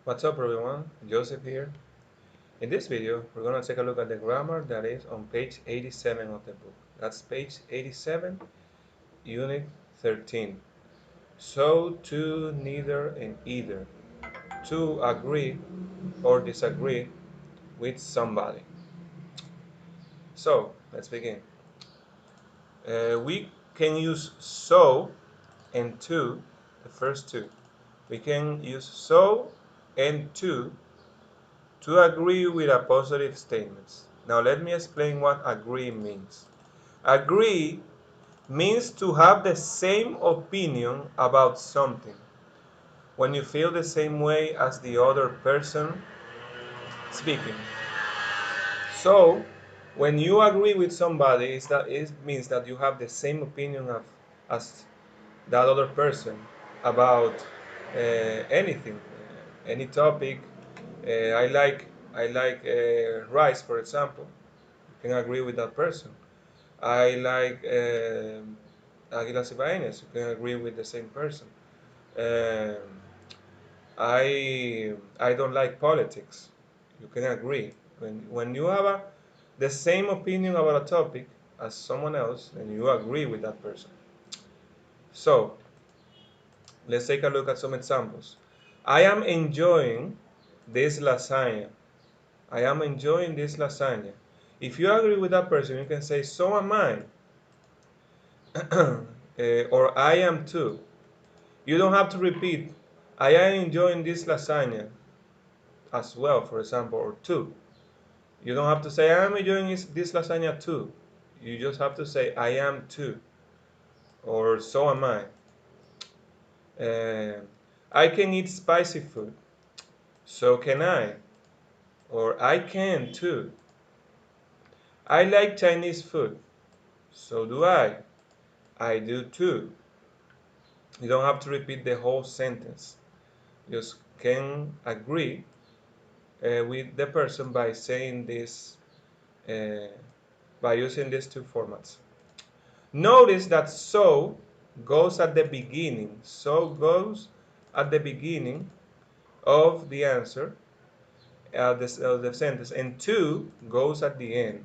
What's up everyone, Joseph here. In this video, we're going to take a look at the grammar that is on page 87 of the book. That's page 87, unit 13. So, to, neither, and either. To agree or disagree with somebody. So, let's begin. We can use so and to, the first two. We can use so and to agree with a positive statements. Now let me explain what agree means. Agree means to have the same opinion about something. When you feel the same way as the other person speaking. So, when you agree with somebody, it means that you have the same opinion as that other person about anything, any topic. I like rice, for example. You can agree with that person. I like Águilas Ibaeñas. You can agree with the same person. Um, I don't like politics. You can agree. When you have the same opinion about a topic as someone else, then you agree with that person. So let's take a look at some examples. I am enjoying this lasagna. I am enjoying this lasagna. If you agree with that person, you can say, so am I. Or I am too. You don't have to repeat, I am enjoying this lasagna as well, for example, or too. You don't have to say, I am enjoying this lasagna too. You just have to say, I am too, or so am I. Uh, I can eat spicy food, so can I, or I can too. I like Chinese food, so do I do too. You don't have to repeat the whole sentence. You just can agree with the person by saying this, uh, by using these two formats. Notice that so goes at the beginning. So goes at the beginning of the answer, of the sentence, and to goes at the end.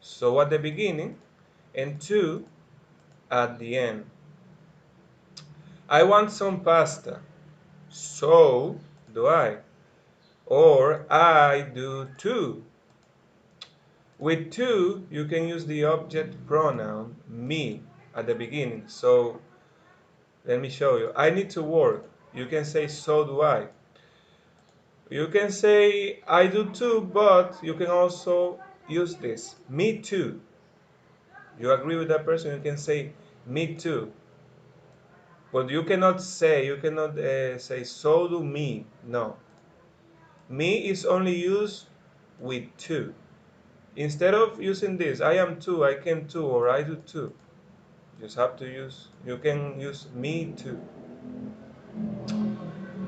So at the beginning and to at the end. I want some pasta. So do I. Or I do too. With to, you can use the object pronoun me at the beginning. So let me show you. I need to work. You can say so do I. You can say I do too, but you can also use this. Me too. You agree with that person, you can say me too. But you cannot say so do me. No. Me is only used with to. Instead of using this, I am too, I can too, or I do too. You can use me too.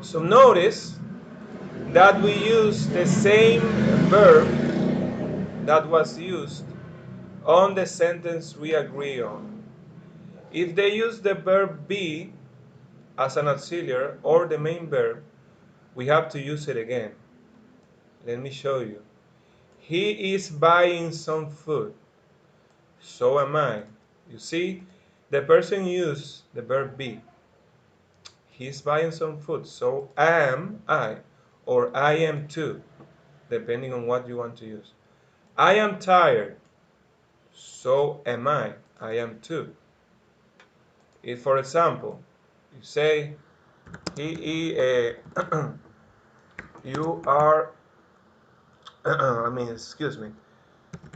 So notice that we use the same verb that was used on the sentence we agree on. If they use the verb be as an auxiliary or the main verb, we have to use it again. Let me show you. He is buying some food. So am I. You see, the person used the verb be. He's buying some food. So am I, or I am too, depending on what you want to use. I am tired. So am I. I am too. If, for example, you say, you are, excuse me,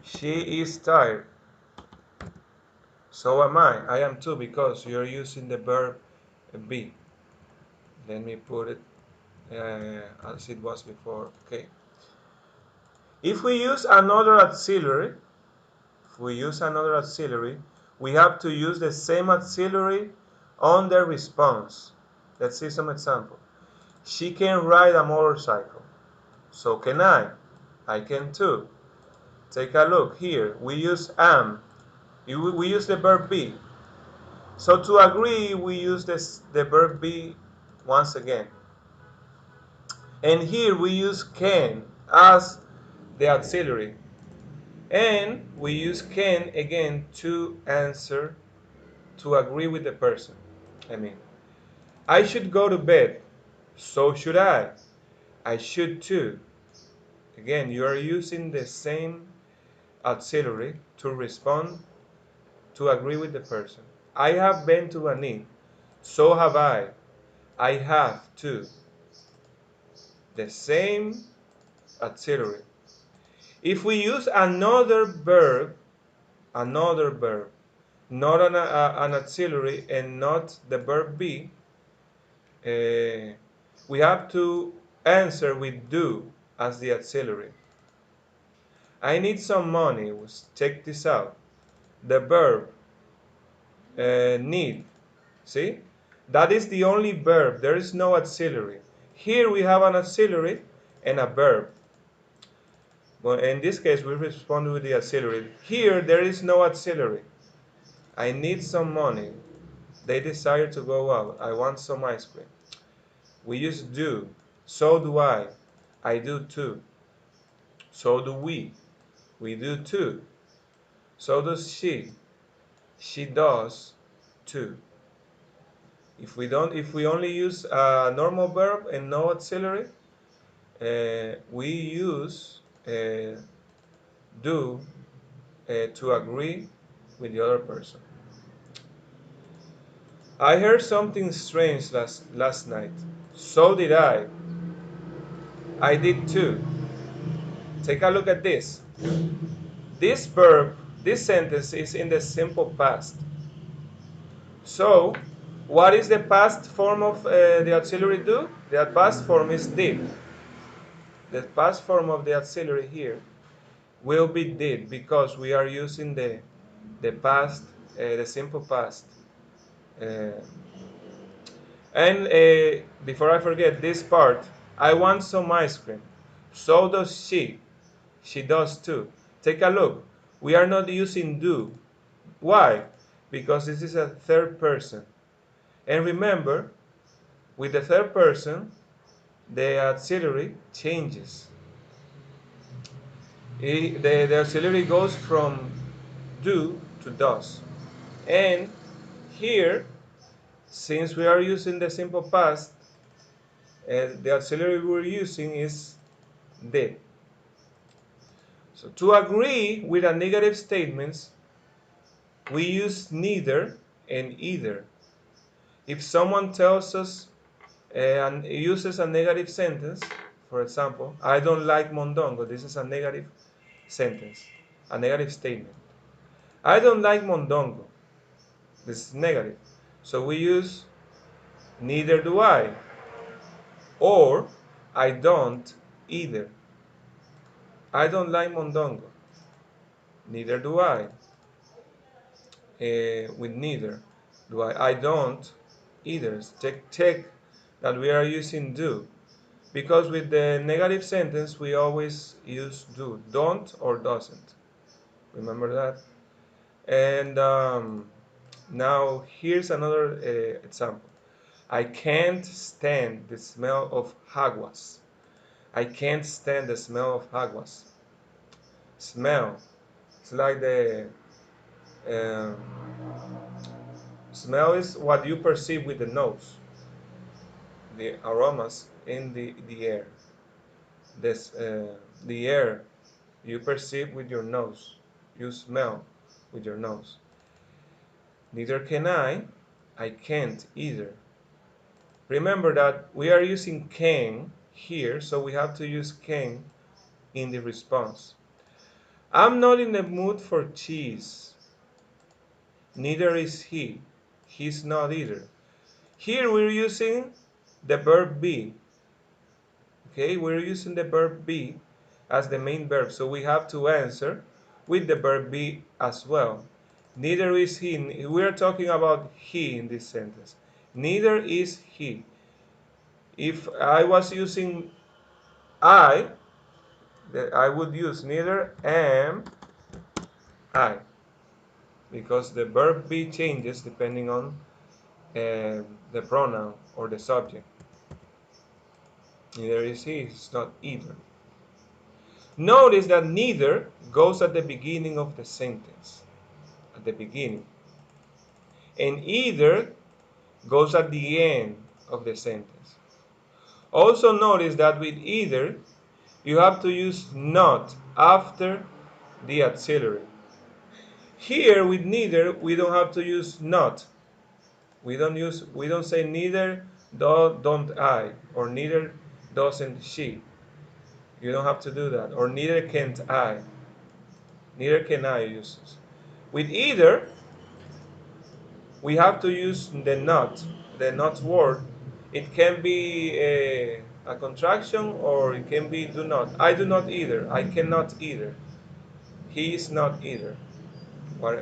she is tired. So am I. I am too, because you're using the verb be. Let me put it as it was before. Okay. If we use another auxiliary, we have to use the same auxiliary on the response. Let's see some example. She can ride a motorcycle. So can I. I can too. Take a look here. We use am. We use the verb be. So to agree, we use the verb be once again. And here we use can as the auxiliary. And we use can again to answer, to agree with the person. I mean, I should go to bed. So should I. I should too. Again, you are using the same auxiliary to respond, to agree with the person. I have been to an inn. So have I. I have too. The same auxiliary. If we use another verb, not an auxiliary and not the verb be, we have to answer with do as the auxiliary. I need some money. Check this out. The verb need. See? That is the only verb. There is no auxiliary. Here we have an auxiliary and a verb. But in this case, we respond with the auxiliary. Here, there is no auxiliary. I need some money. They desire to go out. I want some ice cream. We use do. So do I. I do too. So do we. We do too. So does she. She does too. If we only use a normal verb and no auxiliary, we use do to agree with the other person. I heard something strange last night. So did I. I did too. Take a look at this. This verb, this sentence is in the simple past. So, what is the past form of the auxiliary do? The past form is did. The past form of the auxiliary here will be did because we are using the past, the simple past. Uh, and before I forget this part, I want some ice cream. So does she. She does too. Take a look. We are not using do. Why? Because this is a third person. And remember, with the third person, the auxiliary changes. The auxiliary goes from do to does. And here, since we are using the simple past, the auxiliary we're using is did. So to agree with a negative statements, we use neither and either. If someone tells us and uses a negative sentence, for example, I don't like mondongo, this is a negative sentence, a negative statement. I don't like mondongo, this is negative. So we use neither do I, or I don't either. I don't like mondongo, neither do I. With neither do I don't either. Check that we are using do, because with the negative sentence we always use do, don't or doesn't. Remember that. And now here's another example. I can't stand the smell of aguas. I can't stand the smell of aguas. Smell, it's like the um, smell is what you perceive with the nose, the aromas in the air. This, the air you perceive with your nose, you smell with your nose. Neither can I can't either. Remember that we are using can here, so we have to use can in the response. I'm not in the mood for cheese. Neither is he. He's not either. Here we're using the verb be. Okay, we're using the verb be as the main verb, so we have to answer with the verb be as well. Neither is he. We're talking about he in this sentence. Neither is he. If I was using I, I would use neither am I, because the verb be changes depending on the pronoun or the subject. Neither is he. It's not either. Notice that neither goes at the beginning of the sentence. At the beginning. And either goes at the end of the sentence. Also notice that with either, you have to use not after the auxiliary. Here with neither, we don't have to use not. We don't say neither don't I, or neither doesn't she. You don't have to do that. Or neither can't I. Neither can I use this. With either, we have to use the not word. It can be a contraction, or it can be do not. I do not either. I cannot either. He is not either. What,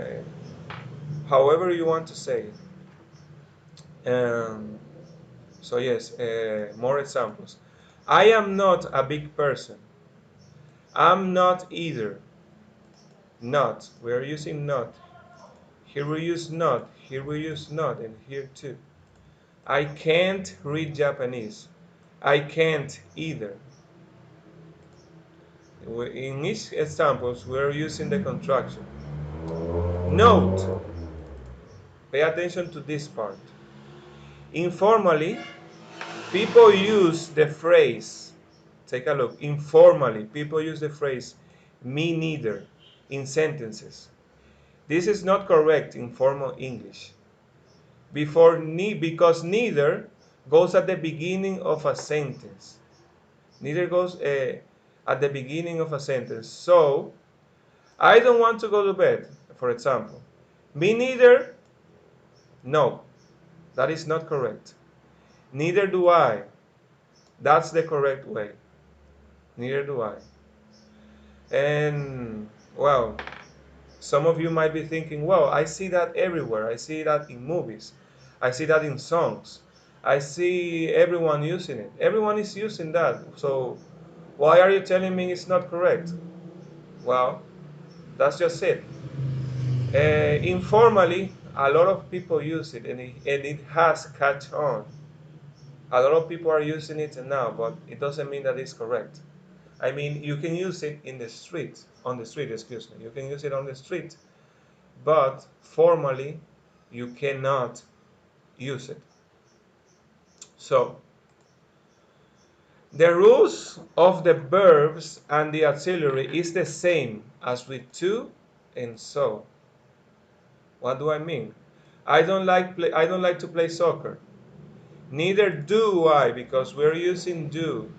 however you want to say it. So yes, more examples. I am not a big person. I'm not either. Not. We are using not. Here we use not. Here we use not, and here too. I can't read Japanese. I can't either. In each examples, we are using the contraction. Note, pay attention to this part. Informally, people use the phrase, take a look. Informally, people use the phrase me neither in sentences. This is not correct in formal English. Because neither goes at the beginning of a sentence. Neither goes at the beginning of a sentence. So, I don't want to go to bed, for example. Me neither, no, that is not correct. Neither do I. That's the correct way. Neither do I. And, well, some of you might be thinking, well, I see that everywhere. I see that in movies. I see that in songs. I see everyone using it. Everyone is using that. So why are you telling me it's not correct? Well, that's just it. Informally, a lot of people use it, and it has catch on. A lot of people are using it now, but it doesn't mean that it's correct. I mean, you can use it in the street, on the street, excuse me. You can use it on the street, but formally, you cannot use it. So, the rules of the verbs and the auxiliary is the same as with to and so. What do I mean? I don't like to play soccer. Neither do I, because we're using do.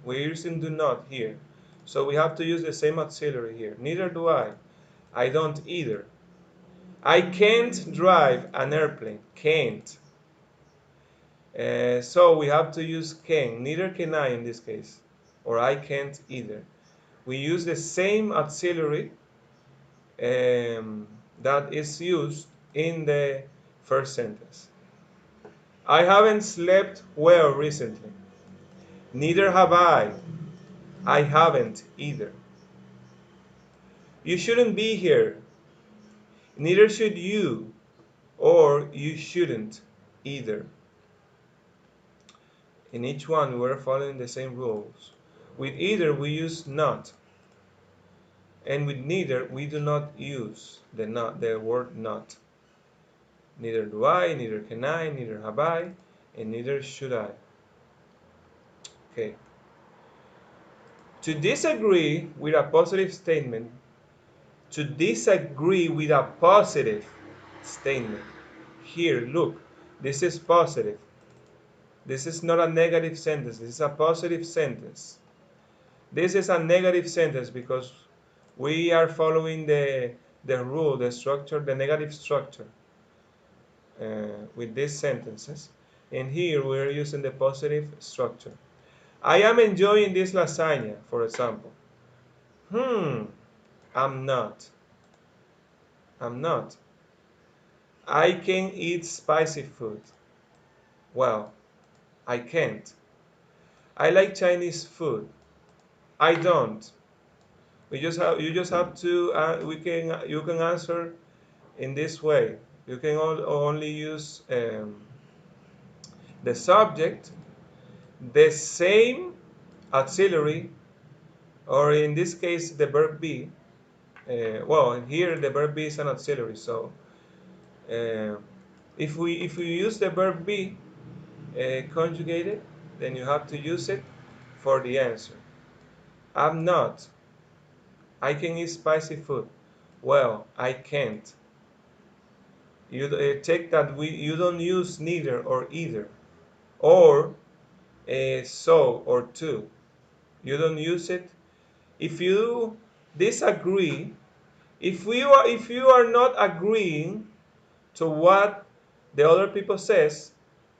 We're using do not here. So we have to use the same auxiliary here. Neither do I. I don't either. I can't drive an airplane. Can't. So we have to use can. Neither can I in this case. Or I can't either. We use the same auxiliary that is used in the first sentence. I haven't slept well recently. Neither have I. I haven't either. You shouldn't be here. Neither should you. Or you shouldn't either. In each one, we're following the same rules. With either, we use not. And with neither, we do not use the word not. Neither do I, neither can I, neither have I, and neither should I. Okay. To disagree with a positive statement, to disagree with a positive statement. Here, look, this is positive. This is not a negative sentence. This is a positive sentence. This is a negative sentence because we are following the rule, the structure, the negative structure with these sentences. And here we're using the positive structure. I am enjoying this lasagna, for example. I'm not. I'm not. I can eat spicy food. Well, I can't. I like Chinese food. I don't. You just have to you can answer in this way. You can only use the subject, the same auxiliary, or in this case the verb be. Well, here the verb be is an auxiliary, so if we use the verb be conjugated, then you have to use it for the answer. I'm not. I can eat spicy food. Well, I can't. You take that you don't use neither or either, or so or to. You don't use it. If you disagree, if you are not agreeing to what the other people says,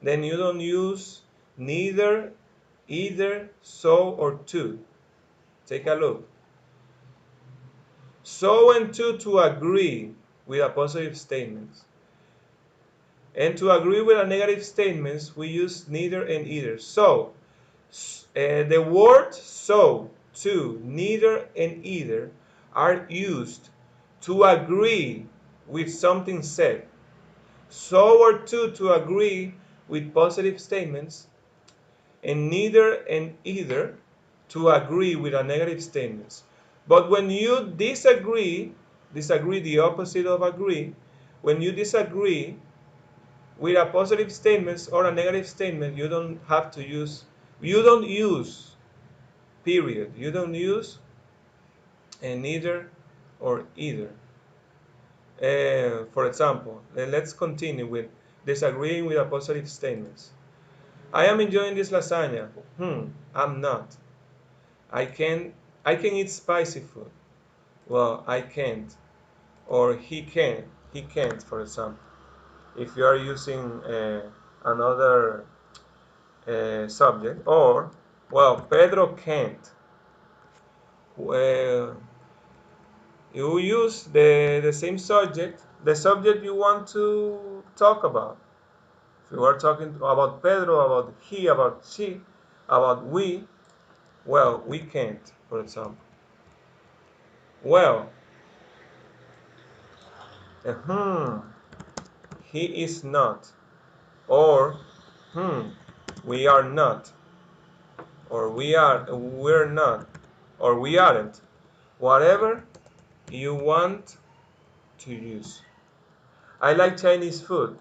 then you don't use neither, either, so, or to. Take a look. So and to agree with a positive statement. And to agree with a negative statement, we use neither and either. So, the words so, to, neither, and either are used to agree with something said. So or to agree with positive statements, and neither and either to agree with a negative statements. But when you disagree the opposite of agree, when you disagree with a positive statement or a negative statement, you don't have to use, you don't use, period. You don't use neither or either. For example, let's continue with disagreeing with a positive statements. I am enjoying this lasagna. I'm not. I can I can eat spicy food. Well, I can't. Or he can. He can't, for example. If you are using another subject. Or, well, Pedro can't. Well, you use the same subject, the subject you want to talk about. If you are talking about Pedro, about he, about she, about we, well, we can't, for example. Well, uh, he is not. Or, we are not. Or we're not. Or we aren't. Whatever you want to use. I like Chinese food.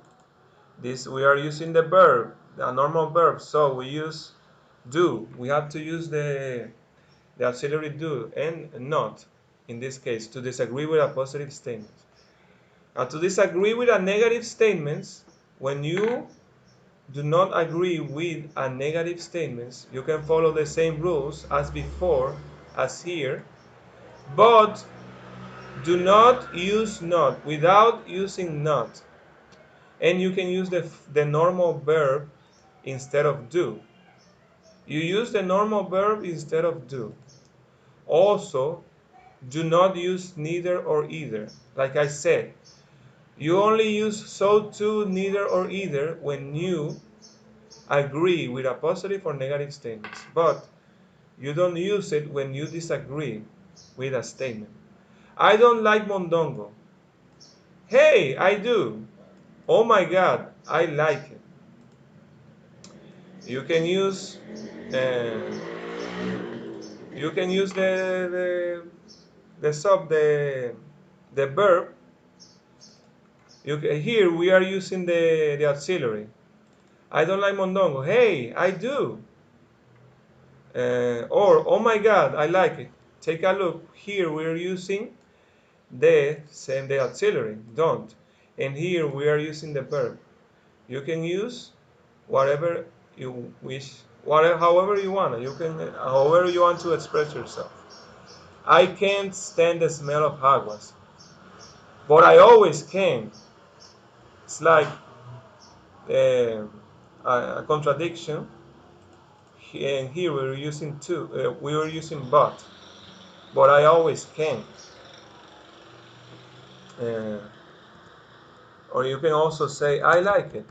This we are using the verb, a normal verb, so we use do. We have to use the auxiliary do and not in this case to disagree with a positive statement. And to disagree with a negative statement, when you do not agree with a negative statement, you can follow the same rules as before, as here, but do not use not without using not. And you can use the normal verb instead of do. You use the normal verb instead of do. Also, do not use neither or either. Like I said, you only use so, to, neither, or either when you agree with a positive or negative statement. But you don't use it when you disagree with a statement. I don't like mondongo. Hey, I do. Oh my God, I like it. You can use uh, you can use the sub the verb. Here we are using the auxiliary. I don't like mondongo. Hey, I do. Or oh my God, I like it. Take a look. Here we are using the auxiliary. Don't. And here we are using the verb. You can use whatever you wish, whatever, however you want. You can, however you want to express yourself. I can't stand the smell of aguas, but I always can. It's like uh, a contradiction. And here we're using to, we were using but I always can. Uh, or you can also say I like it,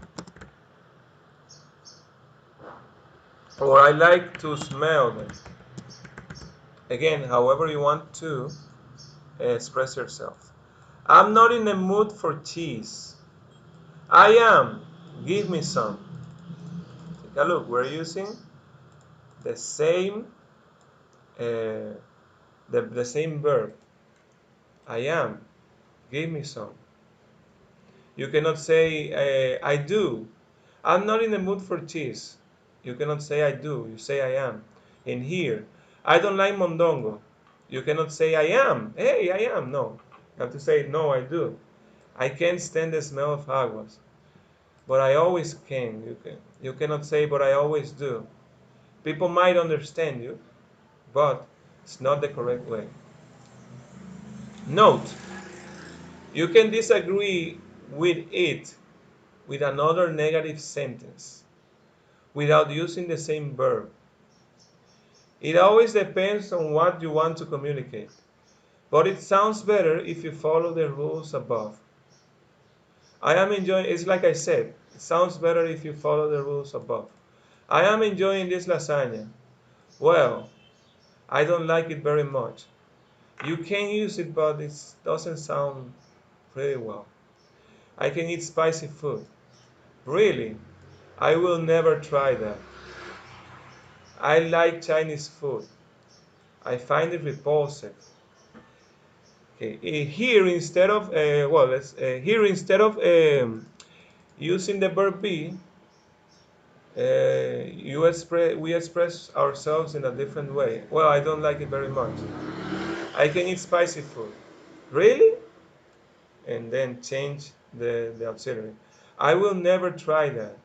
or I like to smell them. Again, however you want to express yourself. I'm not in the mood for cheese. I am. Give me some. Take a look. We're using the same uh, the same verb. I am. Give me some. You cannot say I do. I'm not in the mood for cheese. You cannot say I do. You say I am. In here, I don't like mondongo. You cannot say I am. Hey, I am. No. You have to say no, I do. I can't stand the smell of aguas, but I always can. You cannot say but I always do. People might understand you, but it's not the correct way. Note, you can disagree with it with another negative sentence without using the same verb. It always depends on what you want to communicate, but it sounds better if you follow the rules above. I am enjoying, it's like I said, it sounds better if you follow the rules above. I am enjoying this lasagna. Well, I don't like it very much. You can use it, but it doesn't sound pretty well. I can eat spicy food. Really? I will never try that. I like Chinese food. I find it repulsive. Okay, here instead of here instead of using the verb be, we express ourselves in a different way. Well, I don't like it very much. I can eat spicy food. Really? And then change the auxiliary. I will never try that.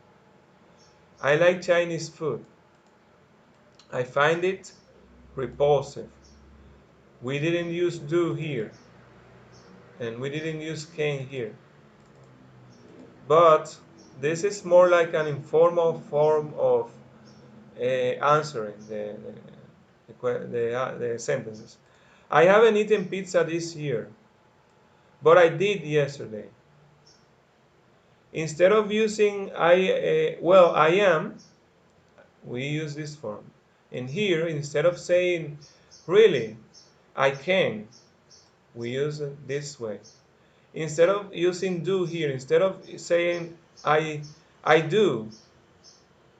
I like Chinese food. I find it repulsive. We didn't use do here, and we didn't use can here. But this is more like an informal form of answering the sentences. I haven't eaten pizza this year, but I did yesterday. Instead of using I am, we use this form. And here, instead of saying really, I can, we use it this way. Instead of using do here, instead of saying I do,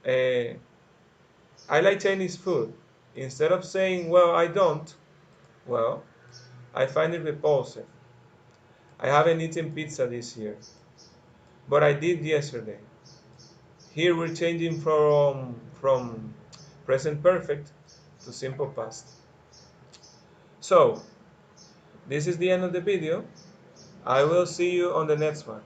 uh, I like Chinese food. Instead of saying well I don't, well I find it repulsive. I haven't eaten pizza this year, but I did yesterday. Here we're changing from present perfect to simple past. So this is the end of the video. I will see you on the next one.